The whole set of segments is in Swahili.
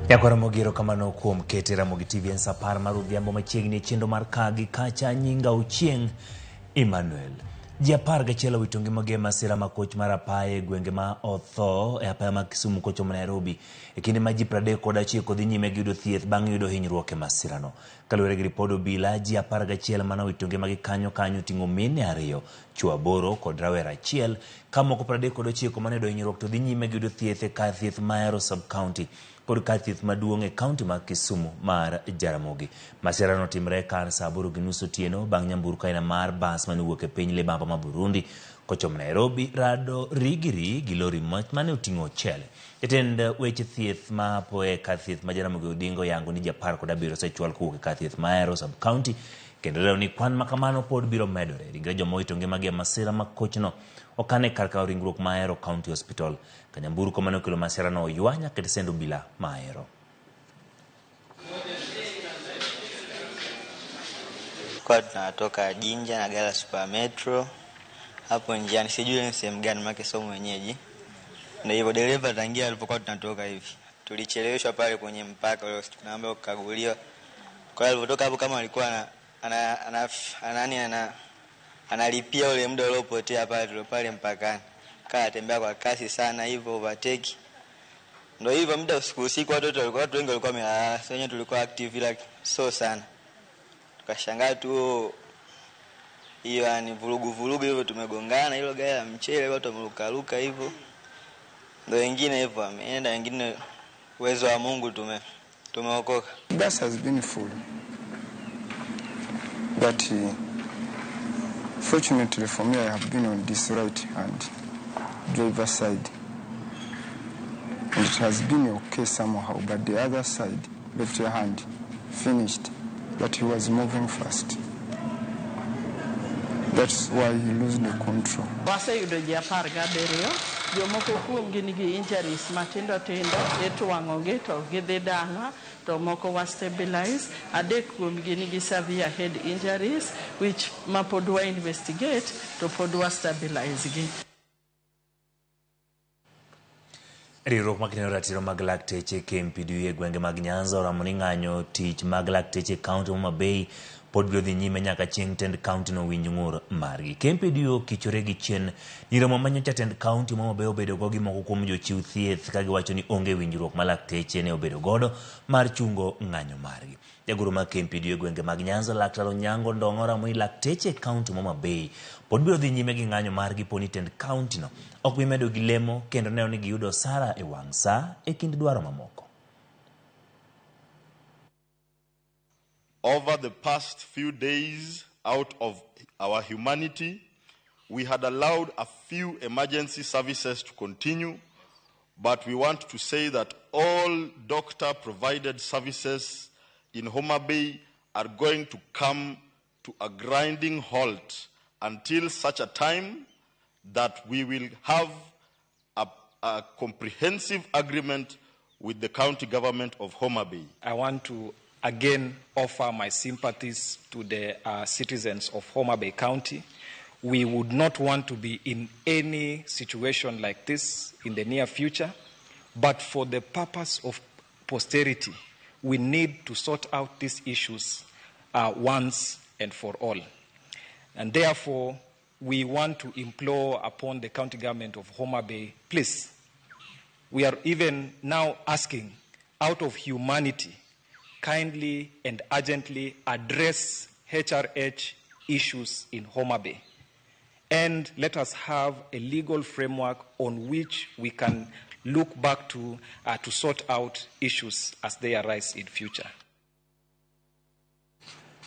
Ramogi kamano kuom kete Ramogi TV en sapar mar odhiambo machiegni chendo mar kagi kacha nyinga uchieng Emmanuel. Ji 11 owito ngimagi e masira makoch mar apaya e gwenge ma otho e apaya ma Kisumu kochomo Nairobi e kinde ma ji 31 dhi nyime gi yudo thieth bang' yudo hinyruok e masirano. Kaluwore gi ripod obila, ji 11 mane owito ngimagi kanyo ting'o mine 2, chwo 8 kod rawera 1, ka moko 39 mane yudo hinyruok to dhi nyime gi yudo thieth e kar thieth ma Ahero sub-county kod kar thieth maduong' e kaunti ma Kisumu mar Jaramogi. Masirano timre kar saa 8:30 otieno bang' nyamburko aina mar bas mane owuok e piny Libamba ma Burundi kochomo Nairobi rado rigiri gi lori mane oting'o chele. Jatend weche thieth ma apoya kar thieth ma Jaramogi Odinga yango ni ji 17 osechwal kowuok e kar thieth ma Ahero sub-county kendo lero ni kwan makamano pod biro medore. Ringre joma owito ngimagi e masira makochno okane kar kawo ringruok ma Ahero County Hospital. Ka nyamburko mane okelo masirano oywa nyaka e stend obila ma Ahero. Kwa tunatoka Jinja na gala Super Metro hapo njiani, sijui ni sehemu gani make somo wenyeji. Ndio hivyo dereva tangia alipokuwa tunatoka hivi tulicheleweshwa pale kwenye mpaka leo, tunaambiwa kukaguliwa. Kwa hiyo alipotoka hapo kama alikuwa analipia ule muda uliopotea pale mpakani, kaa tembea kwa kasi sana hivyo overtake. Ndio hivyo muda usiku watu wengi walikuwa wamelala, sasa tulikuwa active like so sana. Tukashangaa tu hiyo yani vurugu hivyo, tumegongana hilo gari la mchele, watu wameruka hivyo. Ndio wengine hivyo wameenda, wengine uwezo wa Mungu tumeokoka. Bus has been full, but fortunately for me I have been on this right hand driver side and it has been okay somehow, but the other side left hand finished, but he was moving fast. That's why he lost the control. Waseyudo ji 17 jomoko kuomgi nigi injuries matindo e twang'ogi to gidhi dala, to moko was stabilized. 3 kuomgi nigi severe head injuries which mapod wa investigate to pod wa stabilize gi. Riwruok makino ratiro mag lakteche KMPDU e gwenge mag Nyanza oramo ni ng'anyo tich mag lakteche kaunti ma Homa Bay pod biro dhi nyime nyaka chieng' tend kaunti no winj ng'ur margi. KMPDU kichore gi chien ni romo manyocha tend kaunti ma Homa Bay obedo go gi moko kuom jochiw thieth ka giwacho ni onge winjruok ma lakteche ne obedo godo mar chungo ng'anyo margi. Jagoro mag KMPDU e gwenge mag Nyanza Laktar Onyango Ndong'o oramo ni lakteche kaunti ma Homa Bay pod biro dhi nyime gi ng'anyo margi poni tend kaunti no ok bi medo gi lemo kendo neno ni giyudo sara e wang' sa e kind dwaro mamoko. Over the past few days, out of our humanity, we had allowed a few emergency services to continue, but we want to say that all doctor-provided services in Homa Bay are going to come to a grinding halt until such a time that we will have a comprehensive agreement with the county government of Homa Bay. I want to again offer my sympathies to the citizens of Homa Bay County. We would not want to be in any situation like this in the near future, but for the purpose of posterity, we need to sort out these issues once and for all. And therefore, we want to implore upon the county government of Homa Bay, please, we are even now asking, out of humanity, kindly and urgently address HRH issues in Homa Bay. And let us have a legal framework on which we can look back to sort out issues as they arise in future.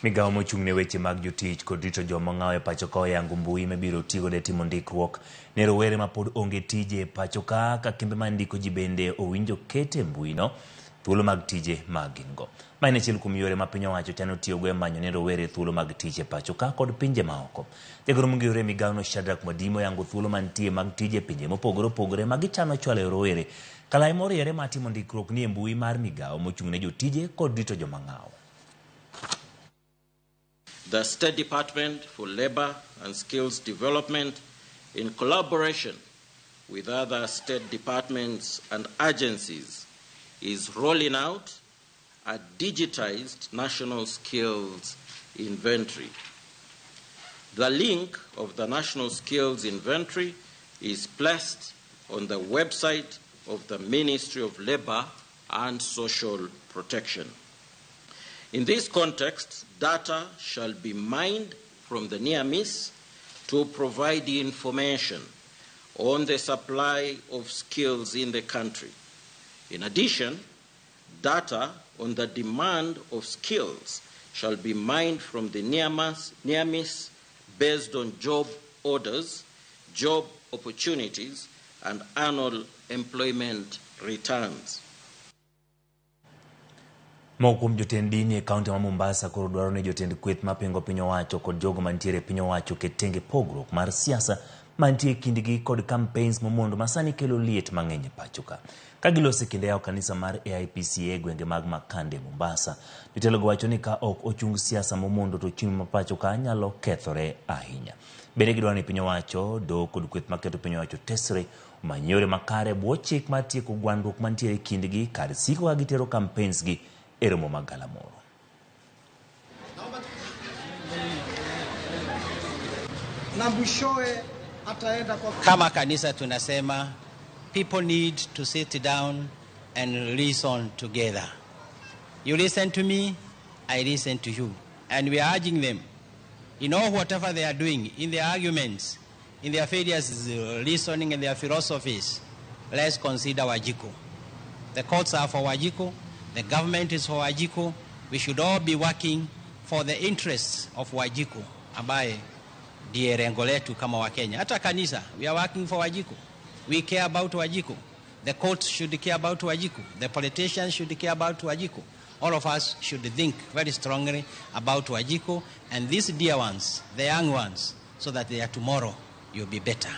Migawo mochung'ne weche mag jotich kod rito joma ng'awo e pacho ka oyango mbui mabiro tigo de timo ndikruok ne rowere ma pod onge tije e pacho ka kembe ma ndiko ji bende owinjo kete mbui no thuolo mag tije mag gingo. Ma en achiel kuom yore ma piny owacho chano tiyogo e manyo ne rowere thuolo mag tije e pacho ka kod pinje maoko. Jagoro mong'ere migawo no Shadrack Mwadimo yango thuolo mantie mag tije pinje mopogore opogore ma gichano chwalo e rowere kalai moriere ma timo ndikruok ni e mbui mar migawo mochung'ne jotije kod rito joma ng'awo. The State Department for Labor and Skills Development, in collaboration with other state departments and agencies, is rolling out a digitized national skills inventory. The link of the National Skills Inventory is placed on the website of the Ministry of Labour and Social Protection. In this context, data shall be mined from the near miss to provide information on the supply of skills in the country. In addition, data on the demand of skills shall be mined from the near miss based on job orders, job opportunities, and annual employment returns. Mokum jotend dini e kaunti ma Mombasa koro dwaro ne jotend kweth mapingo piny owacho kod jogo mantiere piny owacho ketenge pogruok mar siasa mantie kindgi kod campaigns momondo masani kelo liet mang'eny e pachoka. Ka gilose kinde yawo kanisa mar AIPCA gwenge mag Makande Mombasa, jotelogo wacho ni ka ok ochung siasa momondo to chung' ma pachoka nyalo kethore ahinya. Bende gidwaro ni piny owacho do kod kweth maketo piny owacho tesre omany yore makare bwo chik mar tieko gwandruok mantiere kindgi kar siko ka gitero campaigns gi e romo mag galamoro. Kama kanisa tunasema people need to sit down and listen together. You listen to me, I listen to you. And we are urging them, in all whatever they are doing, in their arguments, in their failures listening and their philosophies, let's consider Wajiko. The courts are for Wajiko, the government is for Wajiko. We should all be working for the interests of Wajiko, ambaye ndiye lengo letu kama Wakenya. Hata kanisa, we are working for Wajiko. We care about Wajiko. The courts should care about Wajiko. The politicians should care about Wajiko. All of us should think very strongly about Wajiko and these dear ones, the young ones, so that their tomorrow will be better.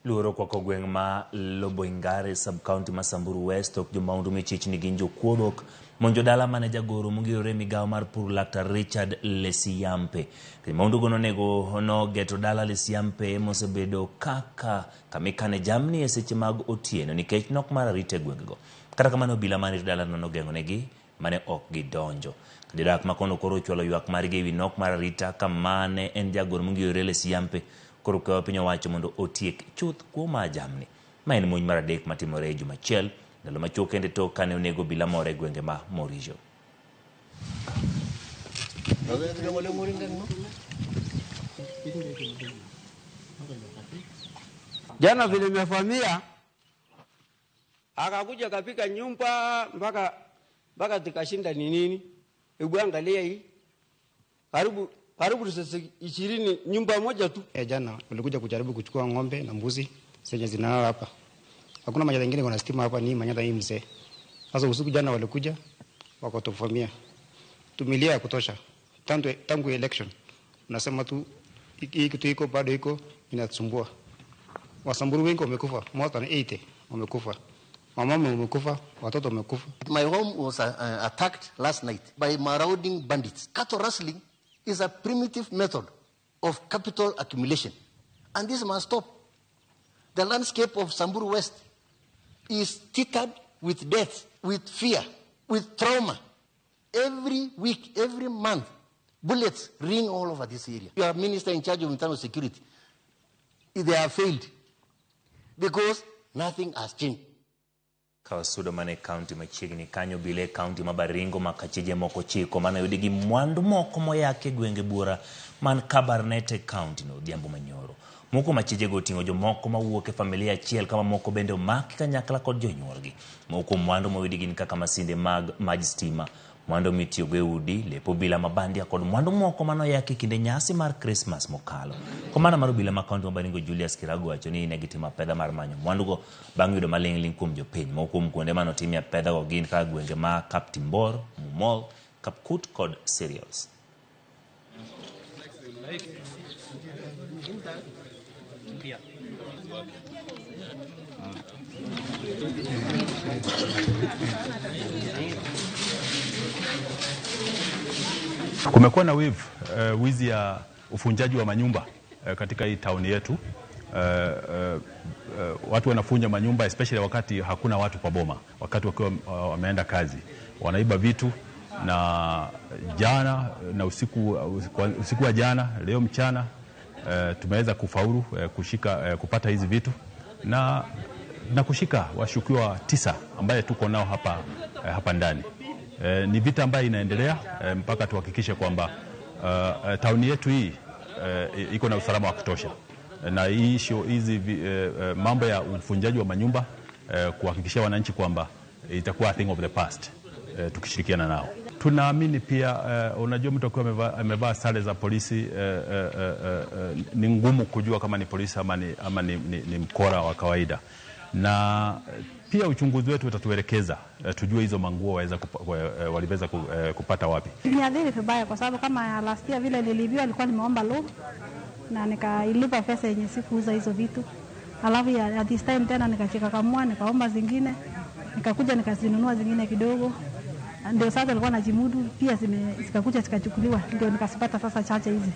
Luoro kwa kogweng ma Loboingare sub-county ma Samburu West ok jomaundu michichni gin jokuodhok monjo dala mane jagoro mogirore migawo mar pur Laktar Richard Lesiyampe. Maundu gono nego no geto dala Lesiyampe mosebedo kaka kamikane jamni e seche mag otieno nikech nok mar arita e gwengego. Kata kamano obila mane dala no gengo negi mane ok gidonjo. Jodak makono koro chwalo ywak margi ewi nok mar arita kamane en jagoro mogirore Lesiyampe koro kwa piny owacho mondo otiek chuth kuom jamni. Ma en monj mar adek matimore juma achiel ndalo machuok kende tok kane onego obila moro e gwenge ma Morijo. Jana vile nimefamia akakuja kapika nyumba mpaka tukashinda ni nini. Hebu angalia hii. Karibu sasa 20 nyumba moja tu. Jana walikuja kujaribu kuchukua ng'ombe na mbuzi zenye zinalala hapa. Hakuna manyata nyingine kuna stima hapa, ni manyata hii mzee. Sasa usiku jana walikuja wakatufamia. Tumilia ya kutosha. Tangu election. Unasema tu hii kitu iko bado iko inatusumbua. Wasamburu wengi wamekufa, more than 80 wamekufa. Mama wamekufa, watoto wamekufa. My home was attacked last night by marauding bandits. Cattle rustling is a primitive method of capital accumulation. And this must stop. The landscape of Samburu West is littered with death, with fear, with trauma. Every week, every month, bullets ring all over this area. Your minister in charge of internal security, they have failed because nothing has changed. Kawasudo mane county machiegni kanyo bile county mabaringo makacheje moko chiko mana yudigi mwandu moko moyake gwenge bura man Kabarnet county no Odhiambo Manyoro. Moko macheje go tingo jo moko mawuok e familia achiel kama moko bende omaki kanyakla kod jonyuolgi. Moko mwandu moyudigi ni kaka masinde mag stima, mwandu mitiyo go e udi, lepo bila mabandia kod mwandu moko manoyake kinde nyasi mar Christmas mokalo. Komana mar obila ma kaunti mabaringo Julius Kirago wacho ni negitima pedha mar manyo mwandu go bang' yudo maling'ling kuom jopiny. Moko kuonde manotimia pedha go gin ka gwenge ma Kaptimbor, Mumol, Kapkut kod Cereals. Kumekuwa na wizi ya ufunjaji wa manyumba katika hii town yetu. watu wanafunja manyumba, especially wakati hakuna watu kwa boma, wakati wakiwa wameenda kazi, wanaiba vitu. Na jana na usiku wa jana, leo mchana, tumeweza kufaulu kupata hizi vitu na kushika washukiwa 9 ambaye tuko nao hapa ndani. Ni vita ambayo inaendelea mpaka tuhakikishe kwamba tauni yetu hii iko na usalama wa kutosha, na hizi mambo ya ufunjaji wa manyumba kuhakikishia wananchi kwamba itakuwa a thing of the past, tukishirikiana nao. Tunaamini pia, unajua mtu akiwa amevaa sare za polisi, ni ngumu kujua kama ni polisi ama ni mkora wa kawaida, na pia uchunguzi wetu utatuelekeza tujue hizo manguo waliweza kupata wapi. Niadhiri vibaya kwa sababu kama last year vile nilibiwa, alikuwa nimeomba loan na nikailipa pesa yenye sikuuza hizo vitu. Alafu ya this time tena nikacheka kamua, nikaomba zingine, nikakuja nikazinunua zingine kidogo. Ndio sasa alikuwa najimudu, pia zikakuja zikachukuliwa, ndio nikasipata sasa chache hizi.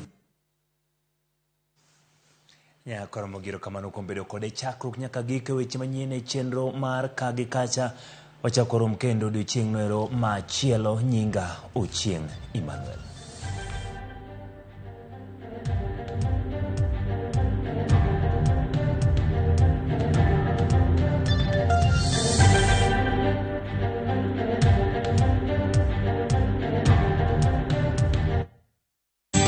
Ya Ramogi kama nukombedo kode chakruk nyaka gike weche manyien chenro mar kagi kacha wachakoro mkendo odiochieng' noero machielo. Nyinga Ochieng' Emmanuel.